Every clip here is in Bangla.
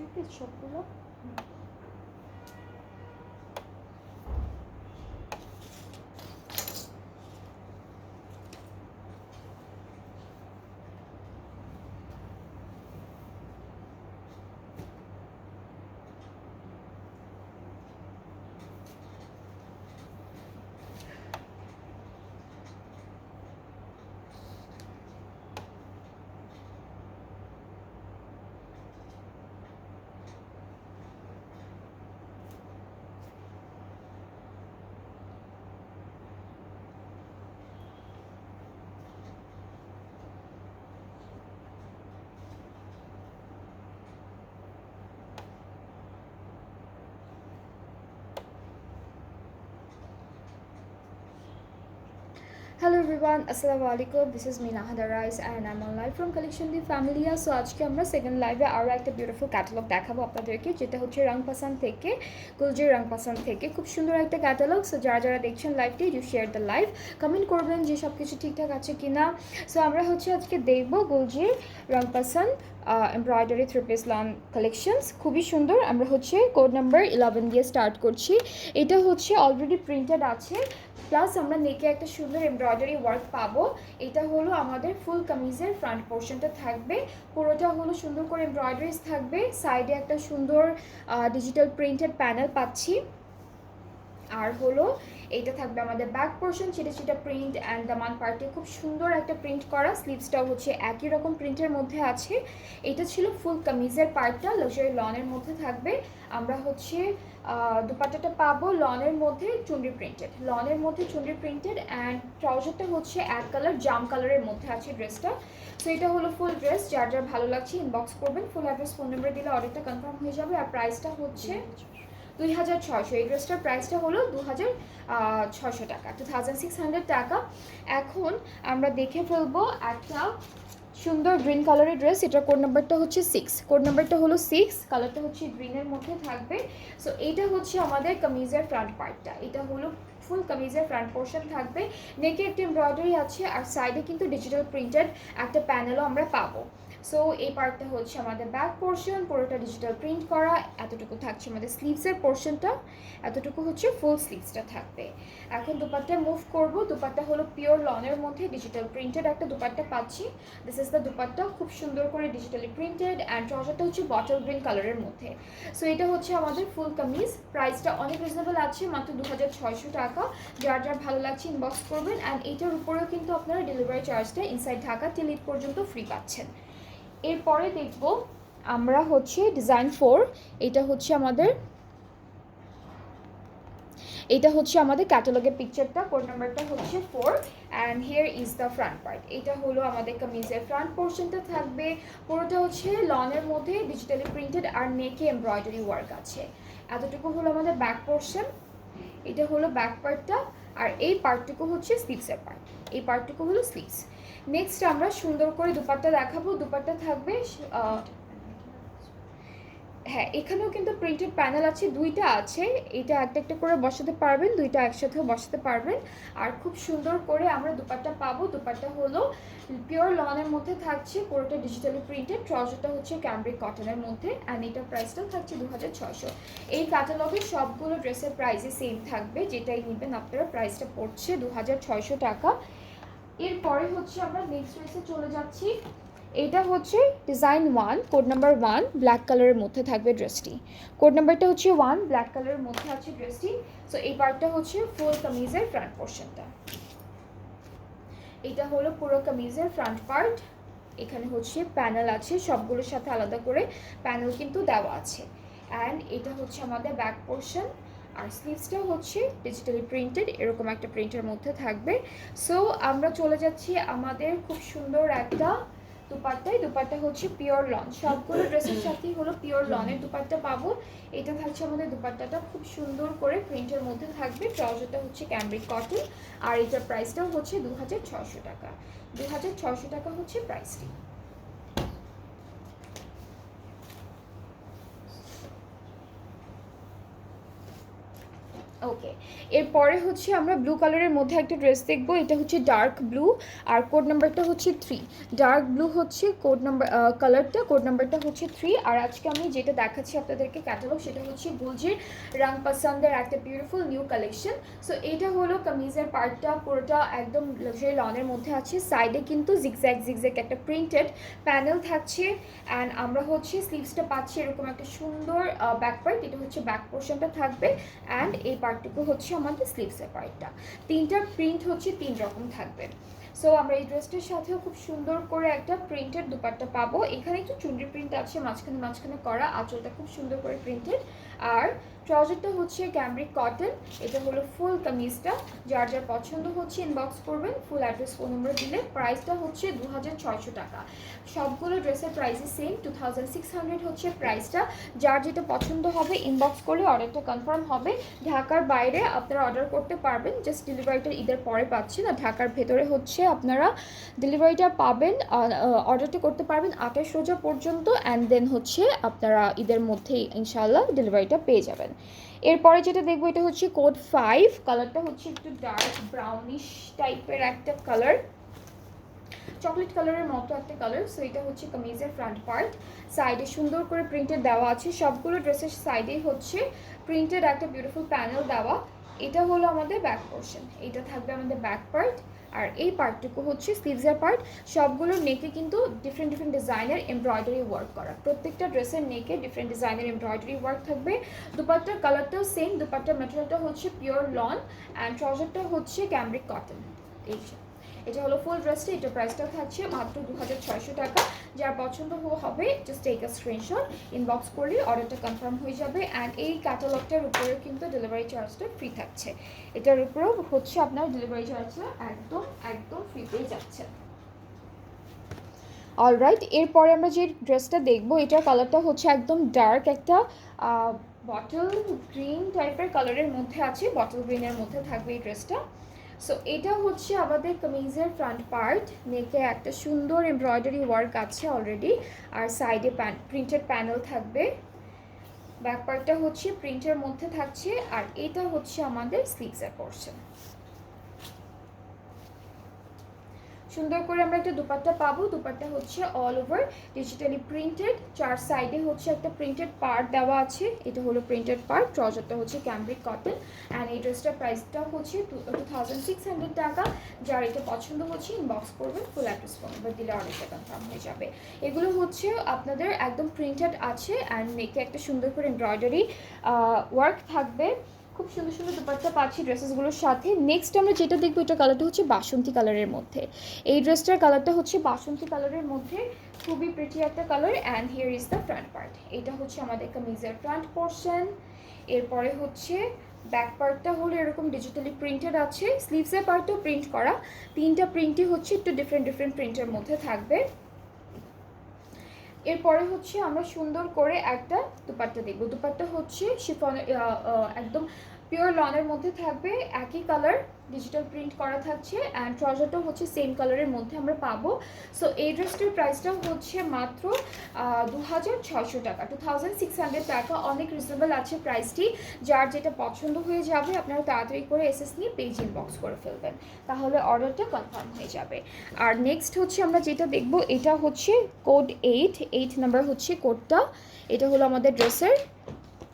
500 পিস সবগুলো। Hello everyone, Assalamu alaikum. This is Meena Hadarais and I'm online from Collection the Family. So আজকে আমরা সেকেন্ড লাইভে আরও একটা বিউটিফুল ক্যাটালগ দেখাবো আপনাদেরকে, যেটা হচ্ছে রংপাসান্দ থেকে, গুলজি রংপাসান্দ থেকে। খুব সুন্দর একটা ক্যাটালগ। সো যারা যারা দেখছেন লাইভটি, you share the live, comment করবেন যে সব কিছু ঠিকঠাক আছে কিনা। সো আমরা হচ্ছে আজকে দেখবো গুলজি রংপাসান্দ এমব্রয়ডারি 3-piece লন কালেকশনস। খুবই সুন্দর। আমরা হচ্ছে কোড নাম্বার 11 দিয়ে স্টার্ট করছি। এটা হচ্ছে অলরেডি প্রিন্টেড আছে, প্লাস আমরা নেকে একটা সুন্দর এমব্রয়ডারি ওয়ার্ক পাবো। এটা হলো আমাদের ফুল কামিজের ফ্রন্ট পোর্শনটা থাকবে, পুরোটা হলো সুন্দর করে এমব্রয়ডারিজ থাকবে। সাইডে একটা সুন্দর ডিজিটাল প্রিন্টেড প্যানেল পাচ্ছি। আর হলো এইটা থাকবে আমাদের ব্যাক পোর্শন, সেটা প্রিন্ট অ্যান্ড দামান পার্টে খুব সুন্দর একটা প্রিন্ট করা। স্লিভসটাও হচ্ছে একই রকম প্রিন্টের মধ্যে আছে। এটা ছিল ফুল কামিজের পার্টটা, লাক্সারি লনের মধ্যে থাকবে। আমরা হচ্ছে দুপাট্টাটা পাবো লনের মধ্যে চুনরি প্রিন্টেড, অ্যান্ড ট্রাউজারটা হচ্ছে এক কালার জাম কালারের মধ্যে আছে ড্রেসটা। সো এটা হলো ফুল ড্রেস। যার যার ভালো লাগছে ইনবক্স করবেন, ফুল অ্যাড্রেস ফোন নাম্বার দিলে অর্ডারটা কনফার্ম হয়ে যাবে। আর প্রাইসটা হচ্ছে 2600। এই ড্রেসটার প্রাইসটা হলো 2600 টাকা, 2600 টাকা। এখন আমরা দেখে ফেলবো একটা সুন্দর গ্রিন কালারের ড্রেস। এটার কোড নাম্বারটা হচ্ছে 6, কালারটা হচ্ছে গ্রিনের মধ্যে থাকবে। সো এইটা হচ্ছে আমাদের কামিজের ফ্রন্ট পার্টটা। এটা হলো ফুল কামিজের ফ্রন্ট পোর্শন থাকবে, নেকে একটা এমব্রয়ডারি আছে, আর সাইডে কিন্তু ডিজিটাল প্রিন্টেড একটা প্যানেলও আমরা পাবো। সো এই পার্টটা হচ্ছে আমাদের ব্যাক পোর্শন, পুরোটা ডিজিটাল প্রিন্ট করা। এতটুকু থাকছে আমাদের স্লিভসের পোর্শনটা, এতটুকু হচ্ছে ফুল স্লিভসটা থাকবে। এখন দুপাট্টায় মুভ করব। দুপাট্টা হলো পিওর লনের মধ্যে ডিজিটাল প্রিন্টেড একটা দুপাট্টা পাচ্ছি। দিস ইজ দ্য দুপাট্টা, খুব সুন্দর করে ডিজিটালি প্রিন্টেড, অ্যান্ড ট্রাউজারটা হচ্ছে বটল গ্রিন কালারের মধ্যে। সো এটা হচ্ছে আমাদের ফুল কামিজ। প্রাইসটা অনেক রিজনেবল আছে, মাত্র 2600 টাকা। যার যার ভালো লাগছে ইনবক্স করবেন। অ্যান্ড এইটার উপরেও কিন্তু আপনারা ডেলিভারি চার্জটা ইনসাইড ঢাকা টিল ঈদ পর্যন্ত ফ্রি পাচ্ছেন। এরপরে দেখব আমরা হচ্ছে ডিজাইন 4। এটা হচ্ছে আমাদের ক্যাটালগের পিকচারটা। কোড নাম্বারটা হচ্ছে 4 and here is the front part. এটা হলো আমাদের কামিজের ফ্রন্ট পোর্শনটা থাকবে, পুরোটা হচ্ছে লনের মধ্যে ডিজিটালি প্রিন্টেড, আর নেকে এমব্রয়ডারি ওয়ার্ক আছে। এতটুকু হলো আমাদের ব্যাক পোর্শন। এটা হলো ব্যাক পার্টটা, আর এই পার্টটুকু হচ্ছে স্লিভসের পার্ট। এই পার্টটুকু হলো স্লিভস। নেক্সট আমরা সুন্দর করে দুপাট্টা দেখাবো। দুপাট্টা থাকবে হ্যাঁ, এখানেও কিন্তু প্রিন্টেড প্যানেল আছে, দুইটা আছে। এটা একটা একটা করে বসাতে পারবেন, দুইটা একসাথেও বসাতে পারবেন। আর খুব সুন্দর করে আমরা দুপাট্টা পাবো। দুপাট্টা হলো পিওর লনের মধ্যে থাকছে, পুরোটা ডিজিটালি প্রিন্টেড। ট্রাউজারটা হচ্ছে ক্যামব্রিক কটনের মধ্যে, অ্যান্ড এটার প্রাইসটাও থাকছে 2600। এই ক্যাটালগের সবগুলো ড্রেসের প্রাইসই সেম থাকবে, যেটাই নেবেন আপনারা প্রাইসটা পড়ছে 2600 টাকা। এরপরে হচ্ছে আমরা নেক্সট ড্রেসে চলে যাচ্ছি। এটা হচ্ছে ডিজাইন 1, কোড নাম্বার 1, ব্ল্যাক কালারের মধ্যে থাকবে ড্রেসটি। কোড নাম্বারটা হচ্ছে 1, ব্ল্যাক কালারের মধ্যে আছে ড্রেসটি। সো এই পার্টটা হচ্ছে ফুল কামিজের ফ্রন্ট পোর্শনটা। এটা হলো পুরো কামিজের ফ্রন্ট পার্ট। এখানে হচ্ছে প্যানেল আছে, সবগুলোর সাথে আলাদা করে প্যানেল কিন্তু দেওয়া আছে। অ্যান্ড এটা হচ্ছে আমাদের ব্যাক পোর্শন, আর স্লিভসটা হচ্ছে ডিজিটালি প্রিন্টেড, এরকম একটা প্রিন্টের মধ্যে থাকবে। সো আমরা চলে যাচ্ছি আমাদের খুব সুন্দর একটা দুপাট্টায়। দুপাট্টা হচ্ছে পিওর লন, সবগুলো ড্রেসের সাথেই হলো পিওর লনের দুপাট্টা পাবো। এটা থাকছে আমাদের দুপাট্টাটা, খুব সুন্দর করে প্রিন্টের মধ্যে থাকবে। ট্রাউজারটা হচ্ছে ক্যামব্রিক কটন, আর এটার প্রাইসটাও হচ্ছে 2600 টাকা। 2600 টাকা হচ্ছে প্রাইসটি। ওকে, এরপরে হচ্ছে আমরা ব্লু কালারের মধ্যে একটা ড্রেস দেখবো। এটা হচ্ছে ডার্ক ব্লু আর কোড নাম্বারটা হচ্ছে 3। ডার্ক ব্লু হচ্ছে কোড নাম্বার কালারটা, কোড নাম্বারটা হচ্ছে 3। আর আজকে আমি যেটা দেখাচ্ছি আপনাদেরকে ক্যাটালগ, সেটা হচ্ছে গুলজির রংপাসান্দের একটা বিউটিফুল নিউ কালেকশন। সো এটা হলো কামিজের পার্টটা, পুরোটা একদম লাক্সারি লনের মধ্যে আছে। সাইডে কিন্তু জিগজ্যাগ জিগজ্যাগ একটা প্রিন্টেড প্যানেল থাকছে। অ্যান্ড আমরা হচ্ছে স্লিভসটা পাচ্ছি এরকম একটা সুন্দর ব্যাক পার্ট, এটা হচ্ছে ব্যাক পোর্শনটা থাকবে। অ্যান্ড এই পার্টটুকু হচ্ছে আমাদের স্লিভসের পার্টটা। তিনটার প্রিন্ট হচ্ছে 3 রকম থাকবে। সো আমরা এই ড্রেসটার সাথেও খুব সুন্দর করে একটা প্রিন্টেড দুপাট্টা পাবো। এখানে একটু চুনরি প্রিন্ট আছে মাঝখানে মাঝখানে করা, আঁচলটা খুব সুন্দর করে প্রিন্টেড। আর ট্রাউজারটা হচ্ছে ক্যামব্রিক কটন। এটা হলো ফুল কামিজটা। যার যার পছন্দ হচ্ছে ইনবক্স করবেন, ফুল অ্যাড্রেস ফোন নম্বর দিলে। প্রাইসটা হচ্ছে 2600 টাকা। সবগুলো ড্রেসের প্রাইসই সেম, 2600 হচ্ছে প্রাইসটা। যার যেটা পছন্দ হবে ইনবক্স করলে অর্ডারটা কনফার্ম হবে। ঢাকার বাইরে আপনারা অর্ডার করতে পারবেন, জাস্ট ডেলিভারিটা ঈদের পরে পাচ্ছেন। আর ঢাকার ভেতরে হচ্ছে আপনারা ডেলিভারিটা পাবেন, অর্ডারটা করতে পারবেন 28 রোজা পর্যন্ত। অ্যান্ড দেন হচ্ছে আপনারা ঈদের মধ্যেই ইনশাআল্লাহ ডেলিভারিটা পেয়ে যাবেন। এরপরে যেটা দেখবো এটা হচ্ছে কোড 5। কালারটা হচ্ছে একটু ডার্ক ব্রাউনিশ টাইপের একটা কালার, চকলেট কালারের মতো একটা কালার। সো এটা হচ্ছে কামিজের ফ্রন্ট পার্ট। সাইডে সুন্দর করে প্রিন্টেড দেওয়া আছে, সবগুলো ড্রেসের সাইডেই হচ্ছে প্রিন্টেড একটা বিউটিফুল প্যানেল দেওয়া। এটা হলো আমাদের ব্যাক পোর্শন, এটা থাকবে আমাদের ব্যাক পার্ট। আর এই পার্টটুকু হচ্ছে স্লিভসের পার্ট। সবগুলো নেকে কিন্তু ডিফারেন্ট ডিফারেন্ট ডিজাইনের এমব্রয়ডারি ওয়ার্ক করা, প্রত্যেকটা ড্রেসের নেকে ডিফারেন্ট ডিজাইনের এমব্রয়ডারি ওয়ার্ক থাকবে। দুপাট্টার কালারটাও সেম, দুপাট্টার ম্যাটেরিয়ালটা হচ্ছে পিওর লন অ্যান্ড ট্রাউজারটা হচ্ছে ক্যামব্রিক কটন। এই এটা হলো ফুল ড্রেসটা। এটা প্রাইসটা থাকছে মাত্র 2600 টাকা। যার পছন্দ হবে just take a screenshot, inbox করলে অর্ডারটা কনফার্ম হয়ে যাবে। অ্যান্ড এই ক্যাটালগটার উপরেও কিন্তু ডেলিভারি চার্জটা ফ্রি থাকছে। এটার উপরেও হচ্ছে আপনার ডেলিভারি চার্জটা একদম একদম ফ্রি পেয়ে যাচ্ছে। অলরাইট, এরপরে আমরা যে ড্রেসটা দেখবো এটার কালারটা হচ্ছে একদম ডার্ক একটা বটল গ্রিন টাইপের কালারের মধ্যে আছে, বটল গ্রিনের মধ্যে থাকবে এই ড্রেসটা। সো এটা হচ্ছে আমাদের কামিজের ফ্রন্ট পার্ট। নেকে একটা সুন্দর এমব্রয়ডারি ওয়ার্ক আছে অলরেডি, আর সাইডে প্রিন্টেড প্যানেল থাকবে। ব্যাক পার্টটা হচ্ছে প্রিন্টের মধ্যে থাকছে। আর এটা হচ্ছে আমাদের স্লিভসের পোর্শন। সুন্দর করে আমরা একটা দুপাট্টা পাবো। দুপাট্টা হচ্ছে অল ওভার ডিজিটালি প্রিন্টেড, চার সাইডে হচ্ছে একটা প্রিন্টেড পার্ট দেওয়া আছে। এটা হলো প্রিন্টেড পার্ট। ট্রাউজারটা হচ্ছে ক্যামব্রিক কটন। অ্যান্ড এই ড্রেসটার প্রাইসটা হচ্ছে 2600 টাকা। যার এটা পছন্দ হচ্ছে ইনবক্স করবেন, ফুল অ্যাড্রেস ফোন নাম্বার দিলে অর্ডারটা কনফার্ম হয়ে যাবে। এগুলো হচ্ছে আপনাদের একদম প্রিন্টেড আছে অ্যান্ড নেকে একটা সুন্দর করে এমব্রয়ডারি ওয়ার্ক থাকবে। খুব সুন্দর সুন্দর দুপাট্টা পাচ্ছি ড্রেসেসগুলোর সাথে। নেক্সট আমরা যেটা দেখবো এটা কালারটা হচ্ছে বাসন্তী কালারের মধ্যে। এই ড্রেসটার কালারটা হচ্ছে বাসন্তী কালারের মধ্যে, খুবই প্রিটি একটা colour. And here is the front part. এটা হচ্ছে আমাদের কামিজের ফ্রন্ট পোর্শন। এরপরে হচ্ছে ব্যাক পার্টটা হলো এরকম ডিজিটালি প্রিন্টেড আছে, স্লিভসের পার্টও প্রিন্ট করা। তিনটা প্রিন্টই হচ্ছে একটু ডিফারেন্ট ডিফারেন্ট প্রিন্টের মধ্যে থাকবে। এরপরে হচ্ছে আমরা সুন্দর করে একটা দুপাট্টা দেখবো। দুপাট্টা হচ্ছে শিফন একদম পিওর লনের মধ্যে থাকবে, একই কালার ডিজিটাল প্রিন্ট করা থাকছে। অ্যান্ড ট্রাউজারটাও হচ্ছে সেম কালারের মধ্যে আমরা পাবো। সো এই ড্রেসটার প্রাইসটা হচ্ছে মাত্র 2600 টাকা, 2600 টাকা। অনেক রিজনেবল আছে প্রাইসটি। যার যেটা পছন্দ হয়ে যাবে আপনারা তাড়াতাড়ি করে এসএস নিয়ে পেজ ইনবক্স করে ফেলবেন, তাহলে অর্ডারটা কনফার্ম হয়ে যাবে। আর নেক্সট হচ্ছে আমরা যেটা দেখবো এটা হচ্ছে কোড 8 নাম্বার হচ্ছে কোডটা। এটা হলো আমাদের ড্রেসের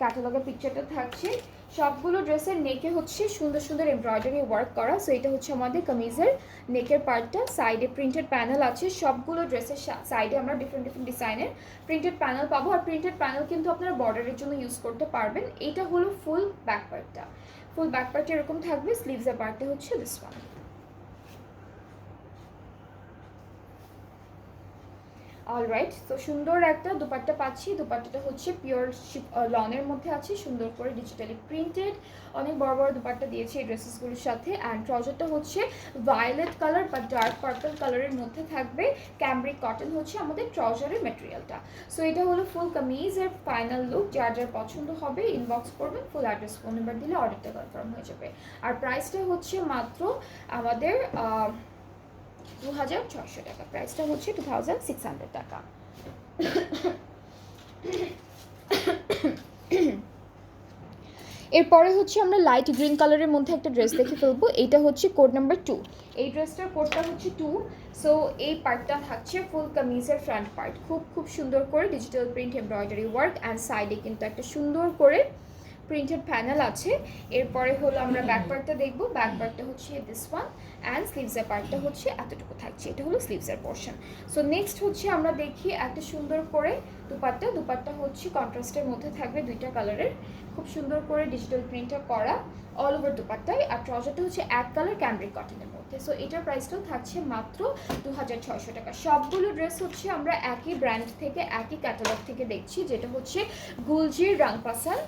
ক্যাটালগের পিকচারটা থাকছে। সবগুলো ড্রেসের নেকে হচ্ছে সুন্দর সুন্দর এমব্রয়ডারি ওয়ার্ক করা। সো এটা হচ্ছে আমাদের কামিজের নেকের পার্টটা। সাইডে প্রিন্টেড প্যানেল আছে, সবগুলো ড্রেসের সাইডে আমরা ডিফারেন্ট ডিফারেন্ট ডিজাইনের প্রিন্টেড প্যানেল পাবো। আর প্রিন্টেড প্যানেল কিন্তু আপনারা বর্ডারের জন্য ইউজ করতে পারবেন। এটা হলো ফুল ব্যাক পার্টটা। ফুল ব্যাক পার্টটা এরকম থাকবে, স্লিভসের পার্টটা হচ্ছে দিস ওয়ান। অলরাইট, তো সুন্দর একটা দুপাট্টা পাচ্ছি। দুপাট্টাটা হচ্ছে পিওর লনের মধ্যে আছে, সুন্দর করে ডিজিটালি প্রিন্টেড। অনেক বড় বড় দুপাট্টা দিয়েছে এই ড্রেসেসগুলোর সাথে। অ্যান্ড ট্রাউজারটা হচ্ছে ভায়োলেট কালার বা ডার্ক পার্পল কালারের মধ্যে থাকবে। ক্যামব্রিক কটন হচ্ছে আমাদের ট্রাউজারের ম্যাটেরিয়ালটা। সো এটা হলো ফুল কামিজের ফাইনাল লুক। যার যার পছন্দ হবে ইনবক্স করবেন, ফুল অ্যাড্রেস ফোন নাম্বার দিলে অর্ডারটা কনফার্ম হয়ে যাবে। আর প্রাইসটা হচ্ছে মাত্র আমাদের 2600 টাকা। প্রাইসটা হচ্ছে 2600 টাকা। এরপরে হচ্ছে আমরা লাইট গ্রিন কালারের মধ্যে একটা ড্রেস দেখে ফেলবো। এইটা হচ্ছে কোড নাম্বার 2। এই ড্রেসটার কোডটা হচ্ছে 2। সো এই পার্টটা থাকছে ফুল কামিজের ফ্রন্ট পার্ট, খুব সুন্দর করে digital print embroidery work and সাইডে কিন্তু একটা সুন্দর করে প্রিন্টেড প্যানেল আছে। এরপরে হলো আমরা ব্যাক পার্টটা দেখবো। ব্যাক পার্টটা হচ্ছে দিস ওয়ান অ্যান্ড স্লিভসের পার্টটা হচ্ছে এতটুকু থাকছে, এটা হলো স্লিভসের পোর্শন। সো নেক্সট হচ্ছে আমরা দেখি একটা সুন্দর করে দুপাট্টা হচ্ছে কন্ট্রাস্টের মধ্যে থাকবে দুইটা কালারের, খুব সুন্দর করে ডিজিটাল প্রিন্টটা করা অল ওভার দুপাট্টায়। আর ট্রাউজারটা হচ্ছে এক কালার ক্যামব্রিক কটনের মধ্যে। সো এটার প্রাইসটাও থাকছে মাত্র 2600 টাকা। সবগুলো ড্রেস হচ্ছে আমরা একই ব্র্যান্ড থেকে একই ক্যাটালগ থেকে দেখছি, যেটা হচ্ছে গুলজি রাংপাসান্দ।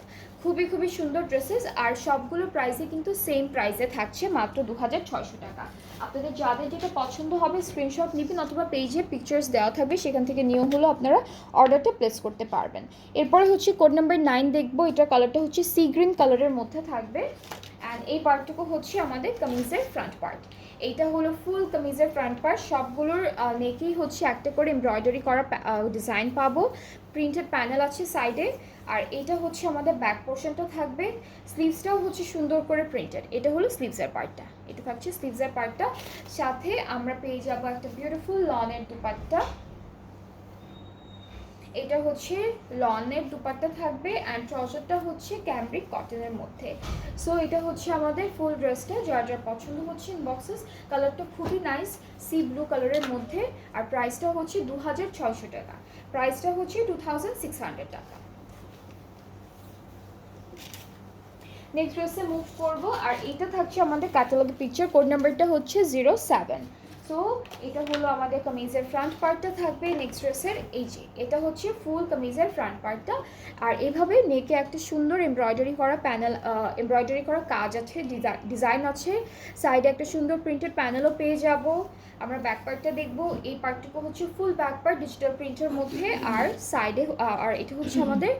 খুবই সুন্দর ড্রেসেস, আর সবগুলো প্রাইসে কিন্তু সেম প্রাইসে থাকছে মাত্র 2600 টাকা। আপনাদের যাদের যেটা পছন্দ হবে স্ক্রিনশট নেবেন, অথবা পেজে পিকচার্স দেওয়া থাকবে, সেখান থেকে নিয়েও হলো আপনারা অর্ডারটা প্লেস করতে পারবেন। এরপরে হচ্ছে কোড নাম্বার 9 দেখবো। এটার কালারটা হচ্ছে সি গ্রিন কালারের মধ্যে থাকবে অ্যান্ড এই পার্টটুকু হচ্ছে আমাদের কামিজের ফ্রন্ট পার্ট। এইটা হলো ফুল কামিজের ফ্রন্ট পার্ট, সবগুলোর নেকেই হচ্ছে একটা করে এমব্রয়ডারি করা ডিজাইন পাবো, প্রিন্টেড প্যানেল আছে সাইডে। আর এটা হচ্ছে আমাদের ব্যাক পোর্শনটা থাকবে, স্লিভসটাও হচ্ছে সুন্দর করে প্রিন্টেড। এটা হলো স্লিভসের পার্টটা, এটা থাকছে স্লিভসের পার্টটা। সাথে আমরা পেয়ে যাবো একটা বিউটিফুল লনের দুপাট্টা। এটা হচ্ছে লনের দুপাট্টা থাকবে অ্যান্ড ট্রাউজারটা হচ্ছে ক্যামব্রিক কটনের মধ্যে। সো এটা হচ্ছে আমাদের ফুল ড্রেসটা। যার পছন্দ হচ্ছে ইনবক্সেস। কালারটা খুবই নাইস, সি ব্লু কালারের মধ্যে। আর প্রাইসটা হচ্ছে 2600 টাকা, প্রাইসটা হচ্ছে 2600 টাকা। নেক্সট ড্রেসে মুভ করবো, আর এটা থাকছে আমাদের ক্যাটালগের পিকচার। কোড নাম্বারটা হচ্ছে 07। সো এটা হলো আমাদের কামিজের ফ্রন্ট পার্টটা থাকবে নেক্সট ড্রেসের। এই যে এটা হচ্ছে ফুল কামিজের ফ্রন্ট পার্টটা, আর এভাবে নেকে একটা সুন্দর এমব্রয়ডারি করা প্যানেল, এমব্রয়ডারি করা কাজ আছে, ডিজাইন আছে। সাইডে একটা সুন্দর প্রিন্টেড প্যানেলও পেয়ে যাব। আমরা ব্যাক পার্টটা দেখবো। এই পার্টটুকু হচ্ছে ফুল ব্যাক পার্ট ডিজিটাল প্রিন্টের মধ্যে, আর সাইডে আর এটা হচ্ছে আমাদের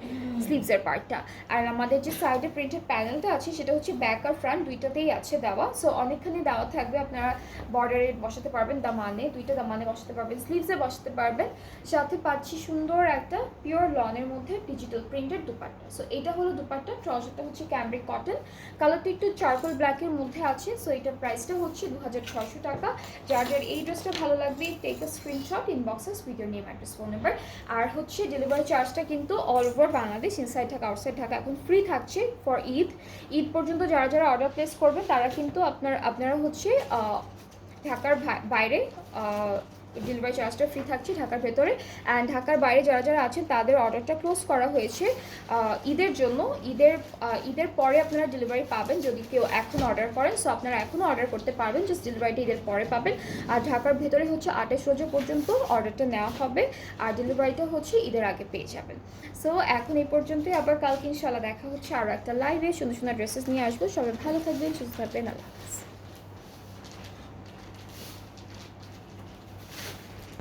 স্লিভসের পার্টটা। আর আমাদের যে সাইডে প্রিন্টেড প্যানেলটা আছে সেটা হচ্ছে ব্যাক আর ফ্রন্ট দুইটাতেই আছে দেওয়া। সো অনেকখানি দেওয়া থাকবে, আপনারা বর্ডারে বসাতে পারবেন, দামানে দুইটা দামানে বসাতে পারবেন, স্লিভসে বসাতে পারবেন। সাথে পাচ্ছি সুন্দর একটা পিওর লনের মধ্যে ডিজিটাল প্রিন্টেড দুপাট্টা। সো এটা হলো দুপাট্টা। ট্রাউজারটা হচ্ছে ক্যামব্রিক কটন, কালারটা একটু চারকোল ব্ল্যাকের মধ্যে আছে। সো এটার প্রাইসটা হচ্ছে 2600 টাকা। যার এই ড্রেসটা ভালো লাগবে take a screenshot, inbox us with your name, address, phone number. আর হচ্ছে ডেলিভারি চার্জটা কিন্তু all over Bangladesh, inside Dhaka outside Dhaka এখন ফ্রি থাকছে ফর ঈদ পর্যন্ত। যারা অর্ডার প্লেস করবেন তারা কিন্তু আপনারা হচ্ছে ঢাকার বাইরে ডেলিভারি চার্জটা ফ্রি থাকছে, ঢাকার ভেতরে। অ্যান্ড ঢাকার বাইরে যারা আছেন তাদের অর্ডারটা ক্লোজ করা হয়েছে ঈদের জন্য। ঈদের পরে আপনারা ডেলিভারি পাবেন যদি কেউ এখন অর্ডার করেন। সো আপনারা এখনও অর্ডার করতে পারবেন, জাস্ট ডেলিভারিটা ঈদের পরে পাবেন। আর ঢাকার ভেতরে হচ্ছে 28 রোজা পর্যন্ত অর্ডারটা নেওয়া হবে, আর ডেলিভারিটা হচ্ছে ঈদের আগে পেয়ে যাবেন। সো এখন এই পর্যন্তই, আবার কালকে ইনশাআল্লাহ দেখা হচ্ছে আরও একটা লাইভে। সুন্দর সুন্দর ড্রেসেস নিয়ে আসবো। সবাই ভালো থাকবেন, সুস্থ থাকবেন। আল্লাহ হাফেজ।